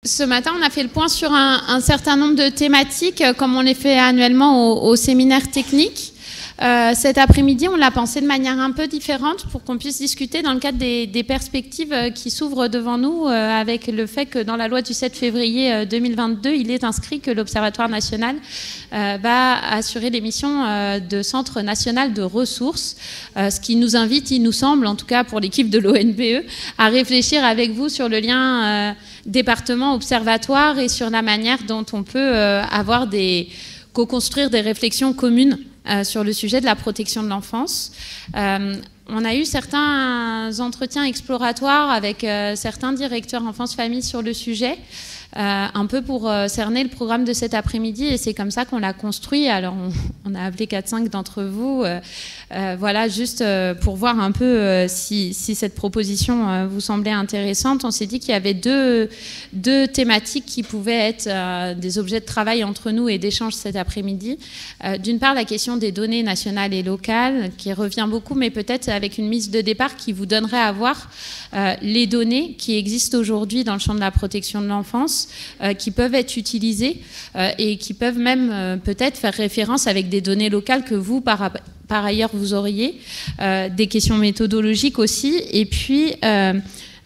Ce matin, on a fait le point sur un certain nombre de thématiques, comme on les fait annuellement au séminaire technique. Cet après-midi, on l'a pensé de manière un peu différente pour qu'on puisse discuter dans le cadre des perspectives qui s'ouvrent devant nous, avec le fait que dans la loi du 7 février 2022, il est inscrit que l'Observatoire national va assurer les missions de Centre national de ressources, ce qui nous invite, il nous semble, en tout cas pour l'équipe de l'ONPE, à réfléchir avec vous sur le lien département-observatoire et sur la manière dont on peut co-construire des réflexions communes sur le sujet de la protection de l'enfance. On a eu certains entretiens exploratoires avec certains directeurs enfance-famille sur le sujet, un peu pour cerner le programme de cet après-midi, et c'est comme ça qu'on l'a construit. Alors on a appelé 4-5 d'entre vous, voilà, juste pour voir un peu si cette proposition vous semblait intéressante. On s'est dit qu'il y avait deux thématiques qui pouvaient être des objets de travail entre nous et d'échange cet après-midi. D'une part, la question des données nationales et locales, qui revient beaucoup, mais peut-être avec une mise de départ qui vous donnerait à voir les données qui existent aujourd'hui dans le champ de la protection de l'enfance, qui peuvent être utilisées et qui peuvent même peut-être faire référence avec des données locales que vous, par ailleurs, vous auriez, des questions méthodologiques aussi. Et puis,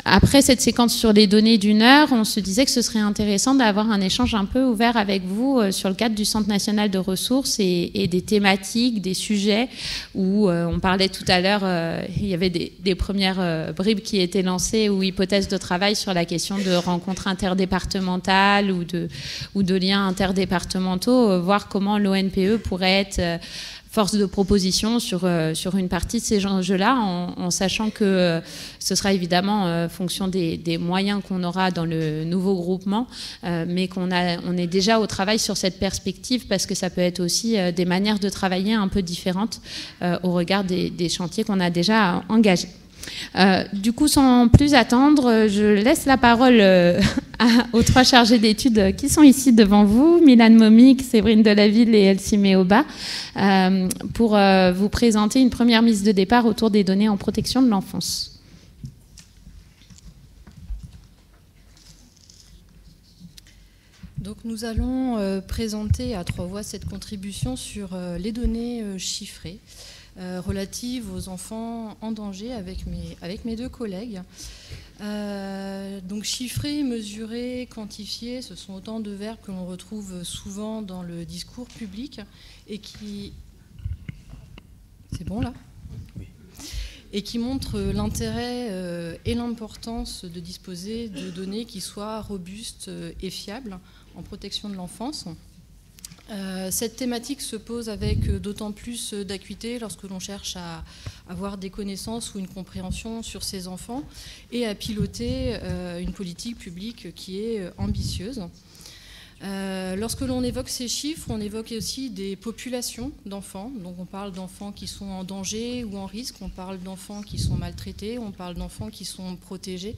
après cette séquence sur les données d'1 heure, on se disait que ce serait intéressant d'avoir un échange un peu ouvert avec vous sur le cadre du Centre national de ressources et des thématiques, des sujets où on parlait tout à l'heure, il y avait des premières bribes qui étaient lancées ou hypothèses de travail sur la question de rencontres interdépartementales ou de liens interdépartementaux, voir comment l'ONPE pourrait être force de proposition sur une partie de ces enjeux-là, en sachant que ce sera évidemment fonction des moyens qu'on aura dans le nouveau groupement, mais on est déjà au travail sur cette perspective, parce que ça peut être aussi des manières de travailler un peu différentes au regard des chantiers qu'on a déjà engagés. Du coup, sans plus attendre, je laisse la parole aux 3 chargés d'études qui sont ici devant vous, Mylane Momik, Séverine Delaville et Elsie Meoba, pour vous présenter une première mise de départ autour des données en protection de l'enfance. Donc nous allons présenter à 3 voix cette contribution sur les données chiffrées relatives aux enfants en danger avec mes 2 collègues. Donc chiffrer, mesurer, quantifier, ce sont autant de verbes que l'on retrouve souvent dans le discours public et qui... C'est bon là ? Oui. Et qui montrent l'intérêt et l'importance de disposer de données qui soient robustes et fiables en protection de l'enfance. Cette thématique se pose avec d'autant plus d'acuité lorsque l'on cherche à avoir des connaissances ou une compréhension sur ces enfants et à piloter une politique publique qui est ambitieuse. Lorsque l'on évoque ces chiffres, on évoque aussi des populations d'enfants. Donc on parle d'enfants qui sont en danger ou en risque, on parle d'enfants qui sont maltraités, on parle d'enfants qui sont protégés.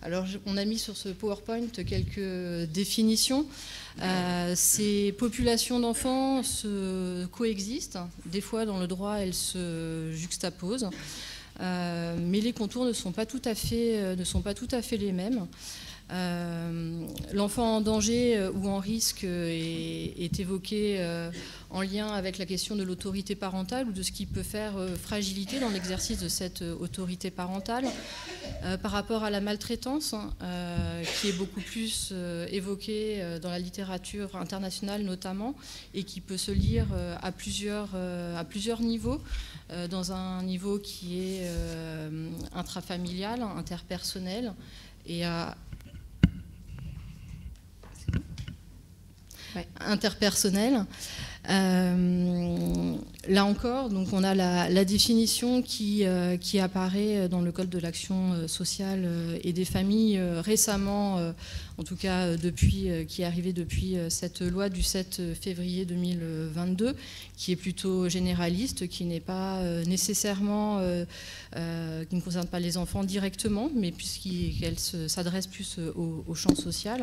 Alors, on a mis sur ce PowerPoint quelques définitions. Ces populations d'enfants se coexistent. Des fois, dans le droit, elles se juxtaposent. Mais les contours ne sont pas tout à fait les mêmes. L'enfant en danger ou en risque est évoqué en lien avec la question de l'autorité parentale ou de ce qui peut faire fragilité dans l'exercice de cette autorité parentale. Par rapport à la maltraitance, qui est beaucoup plus évoquée dans la littérature internationale notamment, et qui peut se lire à plusieurs niveaux, dans un niveau qui est intrafamilial, interpersonnel, et interpersonnel. Là encore, donc on a la définition qui apparaît dans le Code de l'action sociale et des familles récemment, en tout cas qui est arrivée depuis cette loi du 7 février 2022, qui est plutôt généraliste, qui n'est pas nécessairement, qui ne concerne pas les enfants directement, mais puisqu'elle s'adresse plus au champ social.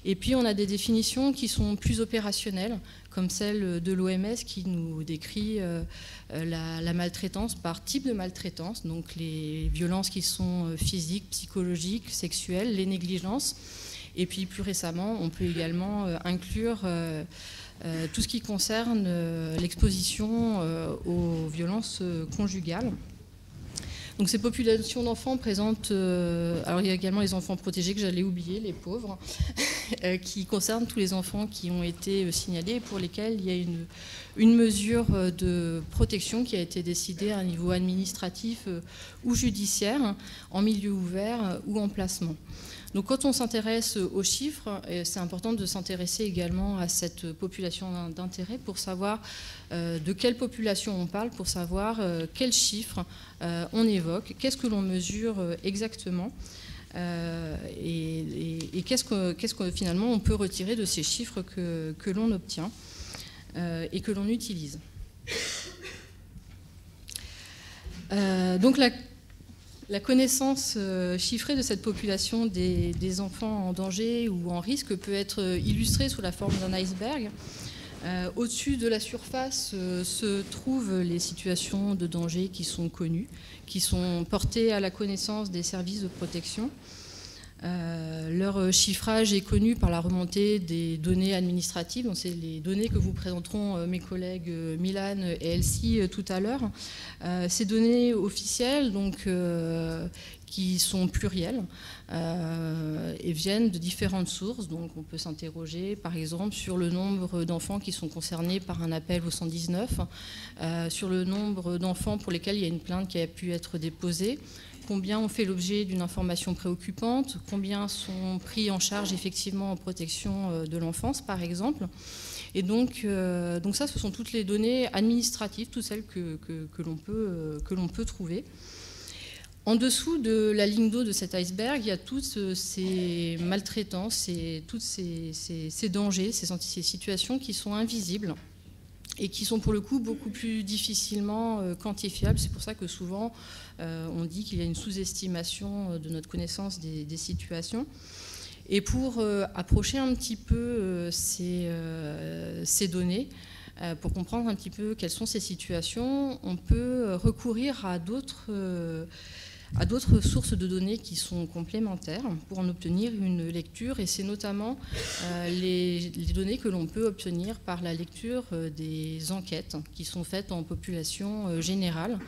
Et puis on a des définitions qui sont plus opérationnelles, comme celle de l'OMS qui nous décrit la maltraitance par type de maltraitance, donc les violences qui sont physiques, psychologiques, sexuelles, les négligences. Et puis plus récemment, on peut également inclure tout ce qui concerne l'exposition aux violences conjugales. Donc ces populations d'enfants présentent, alors il y a également les enfants protégés que j'allais oublier, les pauvres, qui concernent tous les enfants qui ont été signalés et pour lesquels il y a une mesure de protection qui a été décidée à un niveau administratif ou judiciaire, en milieu ouvert ou en placement. Donc quand on s'intéresse aux chiffres, c'est important de s'intéresser également à cette population d'intérêt pour savoir de quelle population on parle, pour savoir quels chiffres on évoque, qu'est-ce que l'on mesure exactement et qu'est-ce que finalement on peut retirer de ces chiffres que l'on obtient et que l'on utilise. Donc la connaissance chiffrée de cette population des enfants en danger ou en risque peut être illustrée sous la forme d'un iceberg. Au-dessus de la surface se trouvent les situations de danger qui sont connues, qui sont portées à la connaissance des services de protection. Leur chiffrage est connu par la remontée des données administratives. Donc c'est les données que vous présenteront mes collègues Milan et Elsie tout à l'heure. Ces données officielles, donc, qui sont plurielles et viennent de différentes sources. Donc on peut s'interroger par exemple sur le nombre d'enfants qui sont concernés par un appel au 119, sur le nombre d'enfants pour lesquels il y a une plainte qui a pu être déposée, combien ont fait l'objet d'une information préoccupante, combien sont pris en charge effectivement en protection de l'enfance, par exemple. Et donc ça, ce sont toutes les données administratives, toutes celles que l'on peut trouver. En dessous de la ligne d'eau de cet iceberg, il y a toutes ces maltraitances, tous ces dangers, ces situations qui sont invisibles et qui sont pour le coup beaucoup plus difficilement quantifiables. C'est pour ça que souvent on dit qu'il y a une sous-estimation de notre connaissance des situations. Et pour approcher un petit peu ces données, pour comprendre un petit peu quelles sont ces situations, on peut recourir à d'autres sources de données qui sont complémentaires pour en obtenir une lecture, et c'est notamment les données que l'on peut obtenir par la lecture des enquêtes qui sont faites en population générale.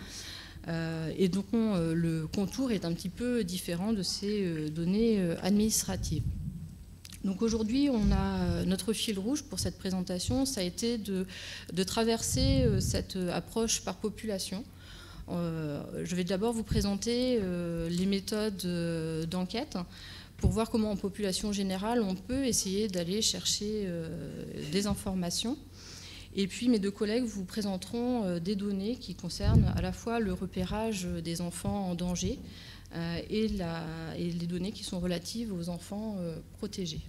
Et donc le contour est un petit peu différent de ces données administratives. Donc aujourd'hui, on a notre fil rouge pour cette présentation, ça a été de traverser cette approche par population. Je vais d'abord vous présenter les méthodes d'enquête pour voir comment en population générale on peut essayer d'aller chercher des informations. Et puis mes deux collègues vous présenteront des données qui concernent à la fois le repérage des enfants en danger et les données qui sont relatives aux enfants protégés.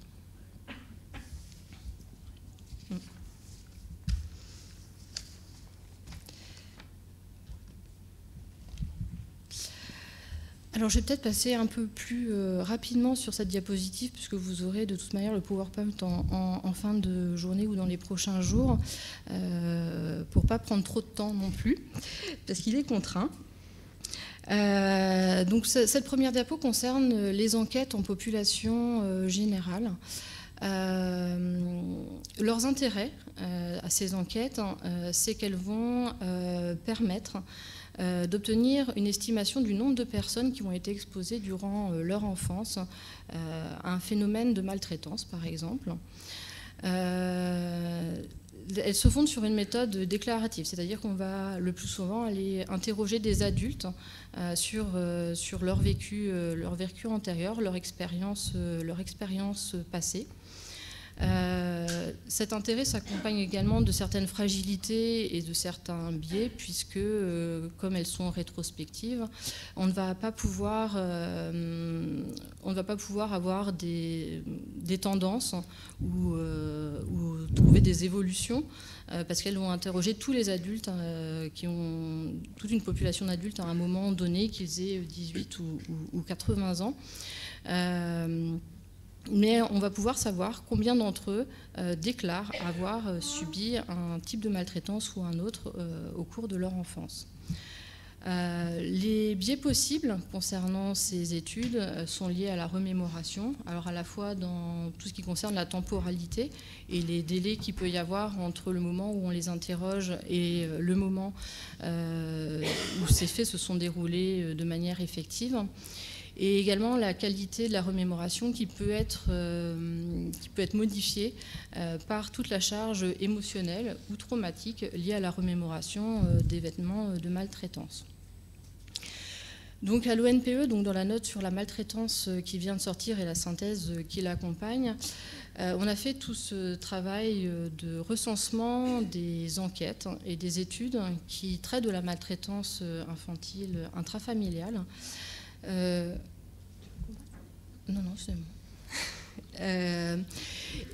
Alors je vais peut-être passer un peu plus rapidement sur cette diapositive puisque vous aurez de toute manière le PowerPoint en fin de journée ou dans les prochains jours pour ne pas prendre trop de temps non plus parce qu'il est contraint. Donc cette première diapo concerne les enquêtes en population générale. Leurs intérêts à ces enquêtes, c'est qu'elles vont permettre d'obtenir une estimation du nombre de personnes qui ont été exposées durant leur enfance à un phénomène de maltraitance, par exemple. Elles se fondent sur une méthode déclarative, c'est-à-dire qu'on va le plus souvent aller interroger des adultes sur leur vécu antérieur, leur expérience passée. Cet intérêt s'accompagne également de certaines fragilités et de certains biais puisque, comme elles sont rétrospectives, on ne va pas pouvoir avoir des tendances ou trouver des évolutions parce qu'elles vont interroger tous les adultes qui ont toute une population d'adultes à un moment donné, qu'ils aient 18 ou 80 ans. Mais on va pouvoir savoir combien d'entre eux déclarent avoir subi un type de maltraitance ou un autre au cours de leur enfance. Les biais possibles concernant ces études sont liés à la remémoration, alors à la fois dans tout ce qui concerne la temporalité et les délais qu'il peut y avoir entre le moment où on les interroge et le moment où ces faits se sont déroulés de manière effective, et également la qualité de la remémoration qui peut être modifiée par toute la charge émotionnelle ou traumatique liée à la remémoration d'événements de maltraitance. Donc à l'ONPE, donc dans la note sur la maltraitance qui vient de sortir et la synthèse qui l'accompagne, on a fait tout ce travail de recensement des enquêtes et des études qui traitent de la maltraitance infantile intrafamiliale. Non, c'est bon.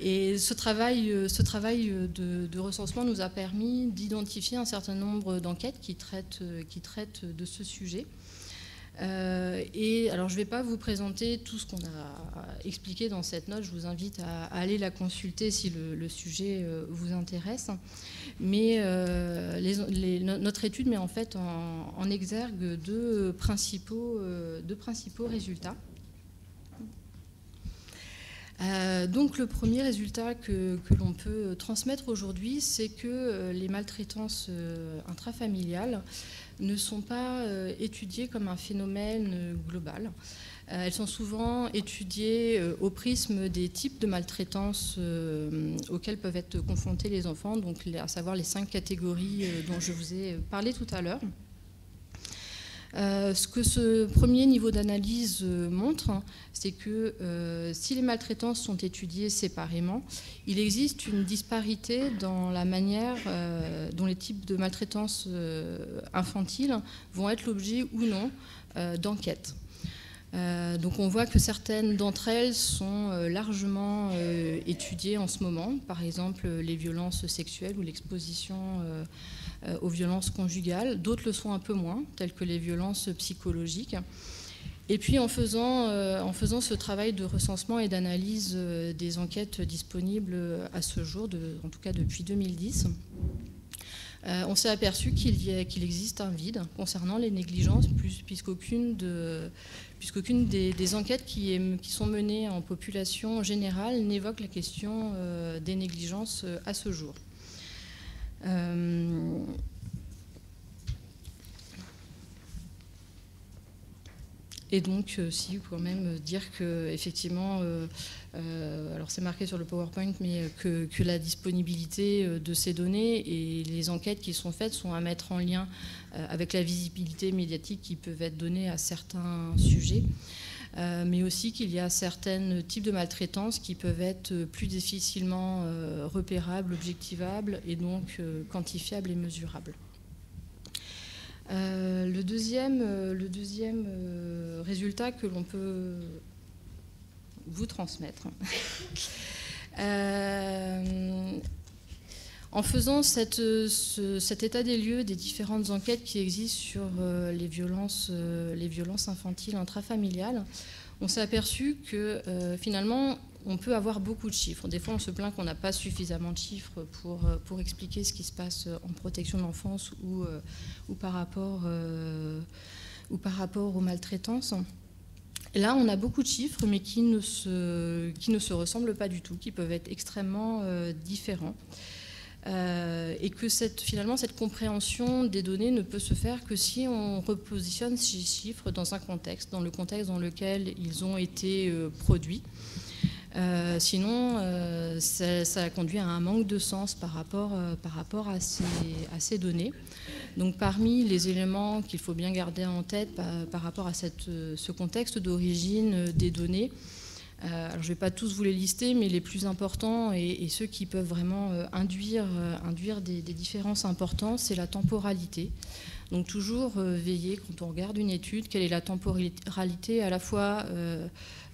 Et ce travail de recensement nous a permis d'identifier un certain nombre d'enquêtes qui traitent de ce sujet. Et alors, je ne vais pas vous présenter tout ce qu'on a expliqué dans cette note. Je vous invite à aller la consulter si le sujet vous intéresse. Mais notre étude met en fait en exergue deux principaux résultats. Donc le premier résultat que l'on peut transmettre aujourd'hui, c'est que les maltraitances intrafamiliales ne sont pas étudiées comme un phénomène global. Elles sont souvent étudiées au prisme des types de maltraitance auxquels peuvent être confrontés les enfants, donc à savoir les 5 catégories dont je vous ai parlé tout à l'heure. Ce que ce premier niveau d'analyse montre, c'est que si les maltraitances sont étudiées séparément, il existe une disparité dans la manière dont les types de maltraitances infantiles vont être l'objet ou non d'enquêtes. Donc on voit que certaines d'entre elles sont largement étudiées en ce moment, par exemple les violences sexuelles ou l'exposition aux violences conjugales. D'autres le sont un peu moins, telles que les violences psychologiques. Et puis en faisant ce travail de recensement et d'analyse des enquêtes disponibles à ce jour, en tout cas depuis 2010, on s'est aperçu qu'il existe un vide concernant les négligences, puisqu'aucune des enquêtes qui sont menées en population générale n'évoque la question des négligences à ce jour. Et donc, si vous pouvez même dire que, effectivement, alors c'est marqué sur le PowerPoint, mais que la disponibilité de ces données et les enquêtes qui sont faites sont à mettre en lien avec la visibilité médiatique qui peuvent être donnée à certains sujets, mais aussi qu'il y a certains types de maltraitance qui peuvent être plus difficilement repérables, objectivables et donc quantifiables et mesurables. Le deuxième résultat que l'on peut vous transmettre, en faisant cet état des lieux des différentes enquêtes qui existent sur les violences infantiles intrafamiliales, on s'est aperçu que finalement on peut avoir beaucoup de chiffres. Des fois on se plaint qu'on n'a pas suffisamment de chiffres pour expliquer ce qui se passe en protection de l'enfance ou par rapport aux maltraitances. Et là on a beaucoup de chiffres mais qui ne se ressemblent pas du tout, qui peuvent être extrêmement différents. Et que finalement cette compréhension des données ne peut se faire que si on repositionne ces chiffres dans un contexte, dans le contexte dans lequel ils ont été produits. Sinon, ça conduit à un manque de sens par rapport à ces données. Donc parmi les éléments qu'il faut bien garder en tête par rapport à ce contexte d'origine des données, alors je ne vais pas tous vous les lister, mais les plus importants et ceux qui peuvent vraiment induire des différences importantes, c'est la temporalité. Donc toujours veiller, quand on regarde une étude, quelle est la temporalité à la fois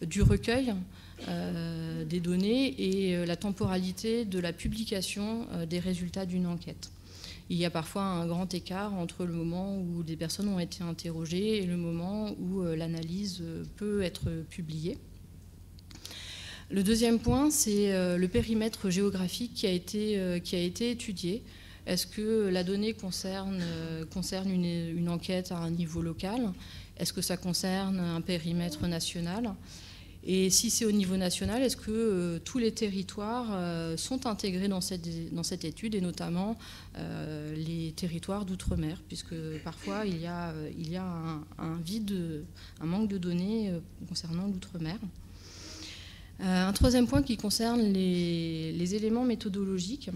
du recueil des données et la temporalité de la publication des résultats d'une enquête. Il y a parfois un grand écart entre le moment où des personnes ont été interrogées et le moment où l'analyse peut être publiée. Le deuxième point, c'est le périmètre géographique qui a été étudié. Est-ce que la donnée concerne une enquête à un niveau local? Est-ce que ça concerne un périmètre national? Et si c'est au niveau national, est-ce que tous les territoires sont intégrés dans cette étude, et notamment les territoires d'outre-mer, puisque parfois il y a un vide, un manque de données concernant l'outre-mer. Un troisième point qui concerne les éléments méthodologiques.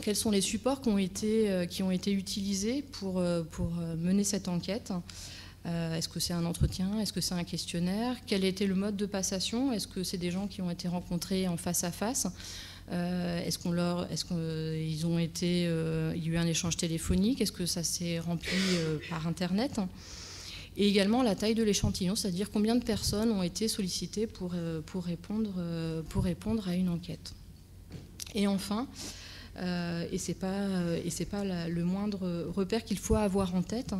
Quels sont les supports qui ont été utilisés pour mener cette enquête? Est-ce que c'est un entretien? Est-ce que c'est un questionnaire? Quel était le mode de passation? Est-ce que c'est des gens qui ont été rencontrés en face à face? Est-ce qu'il y a eu un échange téléphonique? Est-ce que ça s'est rempli par Internet? Et également la taille de l'échantillon, c'est-à-dire combien de personnes ont été sollicitées pour répondre à une enquête. Et enfin, et c'est pas le moindre repère qu'il faut avoir en tête,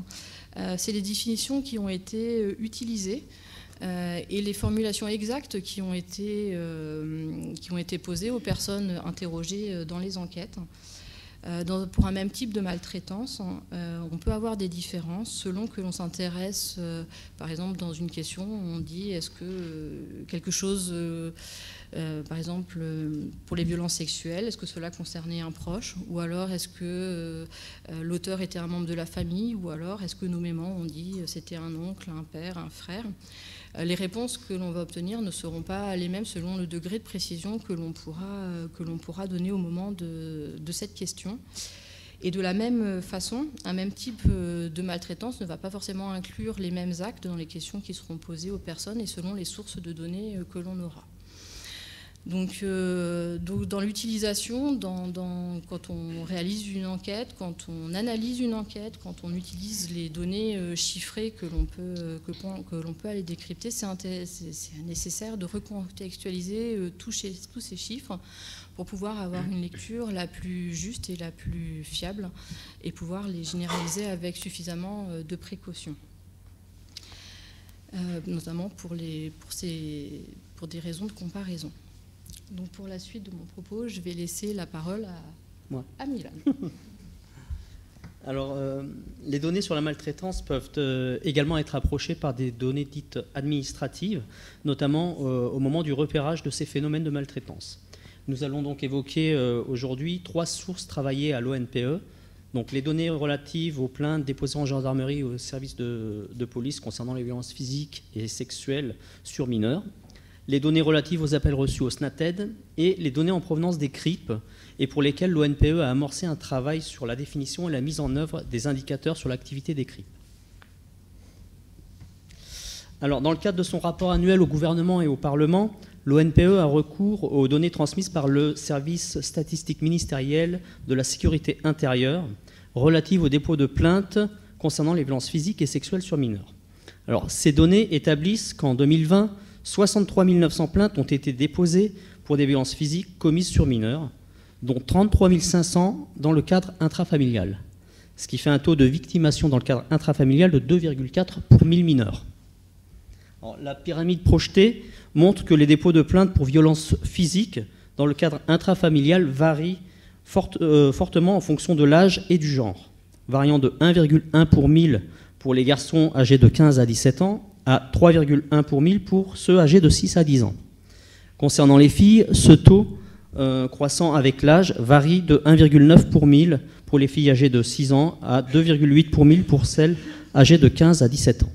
c'est les définitions qui ont été utilisées et les formulations exactes qui ont été posées aux personnes interrogées dans les enquêtes. Pour un même type de maltraitance, on peut avoir des différences selon que l'on s'intéresse, par exemple dans une question, on dit est-ce que quelque chose, par exemple pour les violences sexuelles, est-ce que cela concernait un proche, ou alors est-ce que l'auteur était un membre de la famille, ou alors est-ce que nommément on dit c'était un oncle, un père, un frère. Les réponses que l'on va obtenir ne seront pas les mêmes selon le degré de précision que l'on pourra donner au moment de cette question. Et de la même façon, un même type de maltraitance ne va pas forcément inclure les mêmes actes dans les questions qui seront posées aux personnes et selon les sources de données que l'on aura. Donc dans l'utilisation, quand on réalise une enquête, quand on analyse une enquête, quand on utilise les données chiffrées que l'on peut aller décrypter, c'est nécessaire de recontextualiser tous ces chiffres pour pouvoir avoir une lecture la plus juste et la plus fiable et pouvoir les généraliser avec suffisamment de précautions. Notamment pour des raisons de comparaison. Donc pour la suite de mon propos, je vais laisser la parole à Milan. Alors, les données sur la maltraitance peuvent également être approchées par des données dites administratives, notamment au moment du repérage de ces phénomènes de maltraitance. Nous allons donc évoquer aujourd'hui 3 sources travaillées à l'ONPE. Donc les données relatives aux plaintes déposées en gendarmerie ou au service de police concernant les violences physiques et sexuelles sur mineurs, les données relatives aux appels reçus au SNATED et les données en provenance des CRIP, et pour lesquelles l'ONPE a amorcé un travail sur la définition et la mise en œuvre des indicateurs sur l'activité des CRIP. Alors, dans le cadre de son rapport annuel au gouvernement et au Parlement, l'ONPE a recours aux données transmises par le service statistique ministériel de la sécurité intérieure relatives au dépôt de plaintes concernant les violences physiques et sexuelles sur mineurs. Alors, ces données établissent qu'en 2020, 63 900 plaintes ont été déposées pour des violences physiques commises sur mineurs, dont 33 500 dans le cadre intrafamilial, ce qui fait un taux de victimation dans le cadre intrafamilial de 2,4 pour 1000 mineurs. Alors, la pyramide projetée montre que les dépôts de plaintes pour violences physiques dans le cadre intrafamilial varient fortement en fonction de l'âge et du genre, variant de 1,1 pour 1000 pour les garçons âgés de 15 à 17 ans, à 3,1 pour 1000 pour ceux âgés de 6 à 10 ans. Concernant les filles, ce taux croissant avec l'âge varie de 1,9 pour 1000 pour les filles âgées de 6 ans à 2,8 pour 1000 pour celles âgées de 15 à 17 ans.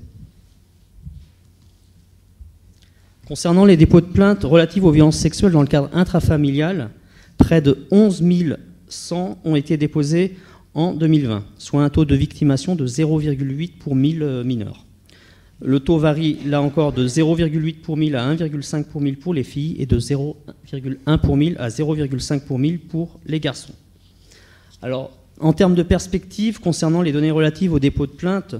Concernant les dépôts de plaintes relatives aux violences sexuelles dans le cadre intrafamilial, près de 11 100 ont été déposés en 2020, soit un taux de victimation de 0,8 pour 1000 mineurs. Le taux varie là encore de 0,8 pour 1000 à 1,5 pour 1000 pour les filles et de 0,1 pour 1000 à 0,5 pour 1000 pour les garçons. Alors, en termes de perspective, concernant les données relatives au dépôt de plainte,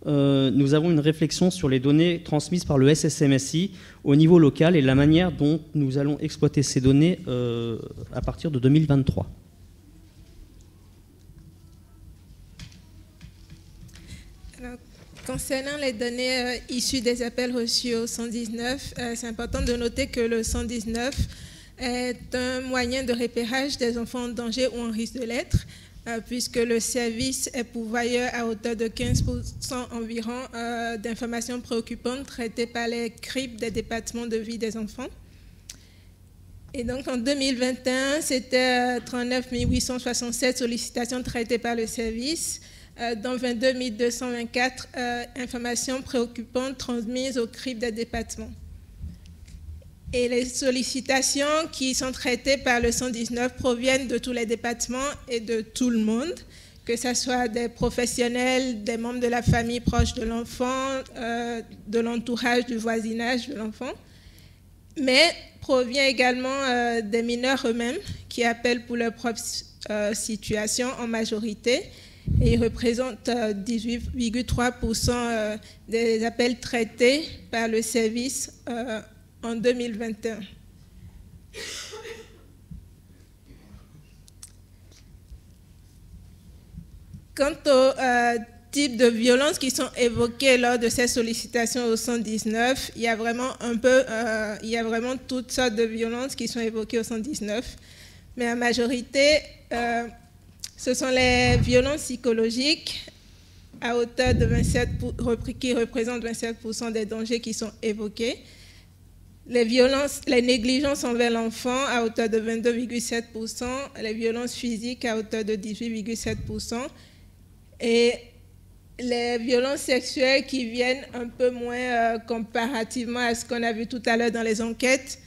nous avons une réflexion sur les données transmises par le SSMSI au niveau local et la manière dont nous allons exploiter ces données à partir de 2023. Concernant les données issues des appels reçus au 119, c'est important de noter que le 119 est un moyen de repérage des enfants en danger ou en risque de l'être. puisque le service est pourvoyeur à hauteur de 15% environ d'informations préoccupantes traitées par les CRIP des départements de vie des enfants. Et donc en 2021, c'était 39 867 sollicitations traitées par le service, dont 22 224 informations préoccupantes transmises au CRIP des départements. Et les sollicitations qui sont traitées par le 119 proviennent de tous les départements et de tout le monde, que ce soit des professionnels, des membres de la famille proche de l'enfant, de l'entourage, du voisinage de l'enfant, mais provient également des mineurs eux-mêmes qui appellent pour leur propre situation en majorité, et ils représentent 18,3% des appels traités par le service en 2021. Quant aux types de violences qui sont évoquées lors de ces sollicitations au 119, il y a vraiment toutes sortes de violences qui sont évoquées au 119, mais en majorité, ce sont les violences psychologiques à hauteur de 27%, qui représentent 27% des dangers qui sont évoqués. Les négligences envers l'enfant à hauteur de 22,7%, les violences physiques à hauteur de 18,7%, et les violences sexuelles qui viennent un peu moins comparativement à ce qu'on a vu tout à l'heure dans les enquêtes,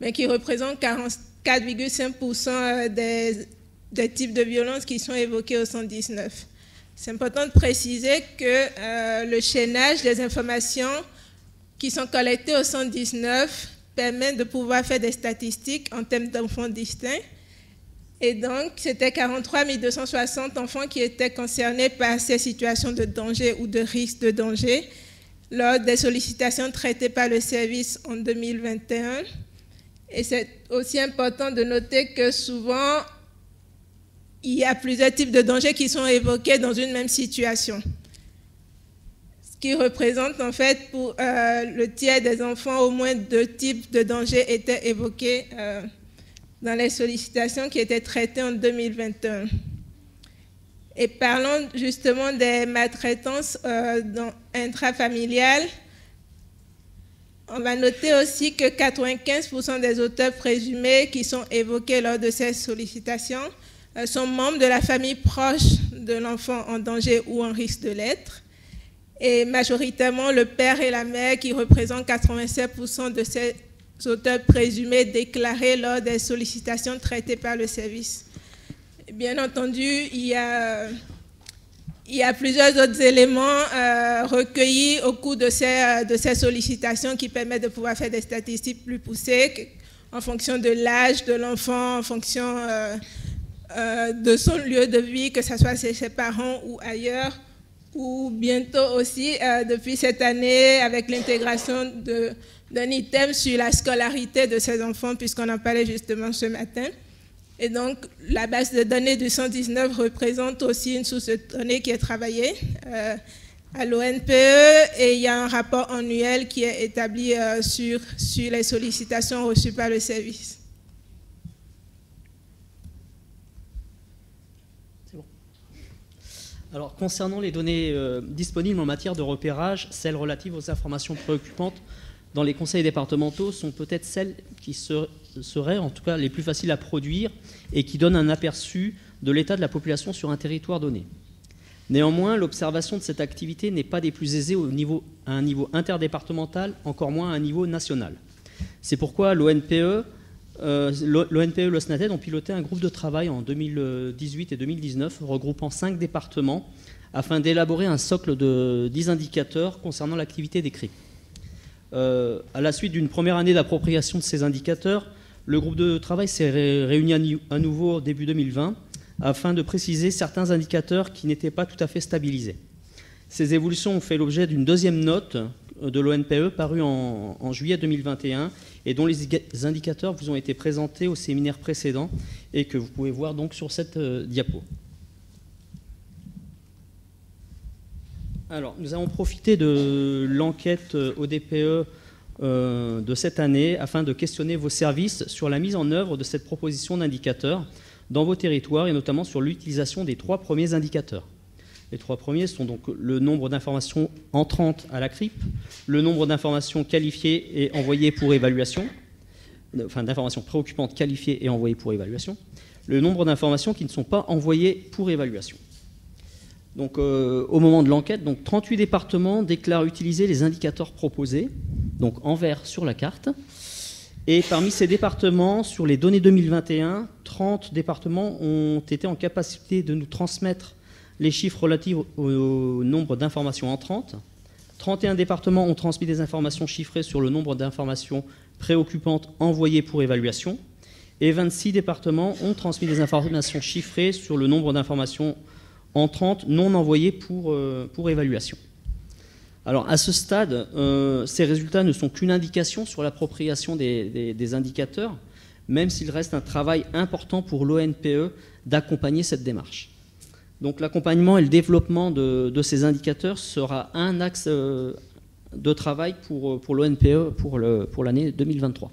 mais qui représentent 44,5% des types de violences qui sont évoqués au 119. C'est important de préciser que le chaînage des informations qui sont collectés au 119 permettent de pouvoir faire des statistiques en termes d'enfants distincts. Et donc, c'était 43 260 enfants qui étaient concernés par ces situations de danger ou de risque de danger lors des sollicitations traitées par le service en 2021. Et c'est aussi important de noter que souvent, il y a plusieurs types de dangers qui sont évoqués dans une même situation, qui représente en fait pour le tiers des enfants, au moins 2 types de dangers étaient évoqués dans les sollicitations qui étaient traitées en 2021. Et parlons justement des maltraitances intrafamiliales, on va noter aussi que 95% des auteurs présumés qui sont évoqués lors de ces sollicitations sont membres de la famille proche de l'enfant en danger ou en risque de l'être. Et majoritairement le père et la mère qui représentent 87% de ces auteurs présumés déclarés lors des sollicitations traitées par le service. Bien entendu, il y a plusieurs autres éléments recueillis au cours de ces sollicitations qui permettent de pouvoir faire des statistiques plus poussées en fonction de l'âge de l'enfant, en fonction de son lieu de vie, que ce soit chez ses parents ou ailleurs, ou bientôt aussi, depuis cette année, avec l'intégration d'un item sur la scolarité de ces enfants, puisqu'on en parlait justement ce matin. Et donc, la base de données du 119 représente aussi une source de données qui est travaillée à l'ONPE, et il y a un rapport annuel qui est établi sur les sollicitations reçues par le service. Alors, concernant les données disponibles en matière de repérage, celles relatives aux informations préoccupantes dans les conseils départementaux sont peut-être celles qui seraient en tout cas les plus faciles à produire et qui donnent un aperçu de l'état de la population sur un territoire donné. Néanmoins, l'observation de cette activité n'est pas des plus aisées à un niveau interdépartemental, encore moins à un niveau national. C'est pourquoi l'ONPE, le SNATED ont piloté un groupe de travail en 2018 et 2019 regroupant 5 départements afin d'élaborer un socle de 10 indicateurs concernant l'activité des CRIP. À la suite d'une première année d'appropriation de ces indicateurs, le groupe de travail s'est réuni à nouveau début 2020 afin de préciser certains indicateurs qui n'étaient pas tout à fait stabilisés. Ces évolutions ont fait l'objet d'une deuxième note de l'ONPE parue en juillet 2021 et dont les indicateurs vous ont été présentés au séminaire précédent et que vous pouvez voir donc sur cette diapo. Alors, nous avons profité de l'enquête ODPE de cette année afin de questionner vos services sur la mise en œuvre de cette proposition d'indicateurs dans vos territoires, et notamment sur l'utilisation des 3 premiers indicateurs. Les 3 premiers sont donc le nombre d'informations entrantes à la CRIP, le nombre d'informations qualifiées et envoyées pour évaluation, enfin d'informations préoccupantes qualifiées et envoyées pour évaluation, le nombre d'informations qui ne sont pas envoyées pour évaluation. Donc, au moment de l'enquête, 38 départements déclarent utiliser les indicateurs proposés, donc en vert sur la carte. Et parmi ces départements, sur les données 2021, 30 départements ont été en capacité de nous transmettre les chiffres relatifs au nombre d'informations entrantes. 31 départements ont transmis des informations chiffrées sur le nombre d'informations préoccupantes envoyées pour évaluation. Et 26 départements ont transmis des informations chiffrées sur le nombre d'informations entrantes non envoyées pour évaluation. Alors, à ce stade, ces résultats ne sont qu'une indication sur l'appropriation des indicateurs, même s'il reste un travail important pour l'ONPE d'accompagner cette démarche. Donc, l'accompagnement et le développement de ces indicateurs sera un axe de travail pour l'ONPE pour l'année 2023.